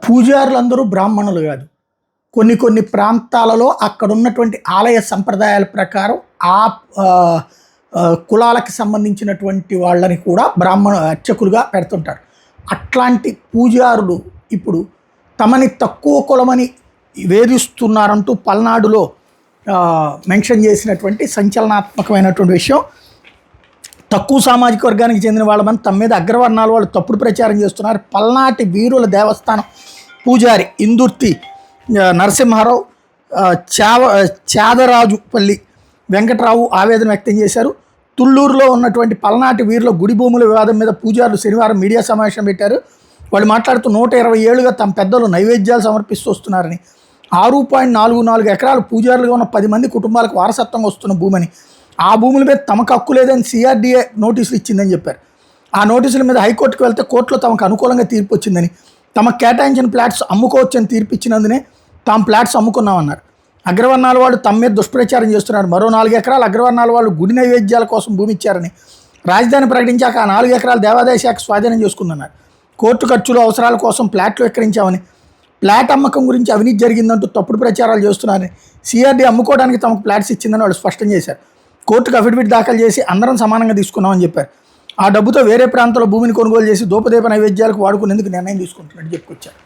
పూజారులందరూ బ్రాహ్మణులు కాదు. కొన్ని కొన్ని ప్రాంతాలలో అక్కడ ఉన్నటువంటి ఆలయ సంప్రదాయాల ప్రకారం ఆ ఆహ్, కులాలకు సంబంధించినటువంటి వాళ్ళని కూడా బ్రాహ్మణ అర్చకులుగా పెడుతుంటారు. అట్లాంటి పూజారులు ఇప్పుడు తమని తక్కువ కులమని వేధిస్తున్నారంటూ పల్నాడులో మెన్షన్ చేసినటువంటి సంచలనాత్మకమైనటువంటి విషయం. తక్కువ సామాజిక వర్గానికి చెందిన వాళ్ళ మంది తమ మీద అగ్రవర్ణాల వాళ్ళు తప్పుడు ప్రచారం చేస్తున్నారు. పల్నాటి వీరుల దేవస్థానం పూజారి ఇందుర్తి నరసింహారావు, చాదరాజుపల్లి వెంకటరావు ఆవేదన వ్యక్తం చేశారు. తుళ్ళూరులో ఉన్నటువంటి పల్నాటి వీరుల గుడి భూముల వివాదం మీద పూజారులు శనివారం మీడియా సమావేశం పెట్టారు. వాళ్ళు మాట్లాడుతూ 120 ఏళ్లుగా తమ పెద్దలు నైవేద్యాలు సమర్పిస్తూ వస్తున్నారని, 6.44 ఎకరాలు పూజారులుగా ఉన్న 10 మంది కుటుంబాలకు వారసత్వంగా వస్తున్న భూమని, ఆ భూముల మీద తమకు హక్కు లేదని సిఆర్డీఏ నోటీసులు ఇచ్చిందని చెప్పారు. ఆ నోటీసుల మీద హైకోర్టుకు వెళ్తే కోర్టులో తమకు అనుకూలంగా తీర్పు వచ్చిందని, తమకు కేటాయించిన ఫ్లాట్స్ అమ్ముకోవచ్చని తీర్పు ఇచ్చినందునే తాము ఫ్లాట్స్ అమ్ముకున్నామన్నారు. అగ్రవర్ణాల వాళ్ళు తమ మీద దుష్ప్రచారం చేస్తున్నారు. మరో 4 ఎకరాలు అగ్రవర్ణాల వాళ్ళు గుడి నైవేద్యాల కోసం భూమి ఇచ్చారని, రాజధాని ప్రకటించాక ఆ 4 ఎకరాలు దేవాదాయ శాఖ స్వాధీనం చేసుకుందన్నారు. కోర్టు ఖర్చులు అవసరాల కోసం ఫ్లాట్లు విక్రయించామని, ఫ్లాట్ అమ్మకం గురించి అవినీతి జరిగిందంటూ తప్పుడు ప్రచారాలు చేస్తున్నారని, సిఆర్డీ అమ్ముకోవడానికి తమకు ఫ్లాట్స్ ఇచ్చిందని వాళ్ళు స్పష్టం చేశారు. కోర్టుకు అఫిడవిట్ దాఖలు చేసి అందరం సమానంగా తీసుకున్నామని చెప్పారు. ఆ డబ్బుతో వేరే ప్రాంతంలో భూమిని కొనుగోలు చేసి దూపదీప నైవేద్యాలకు వాడుకునేందుకు నిర్ణయం తీసుకుంటున్నట్టు చెప్పుకొచ్చారు.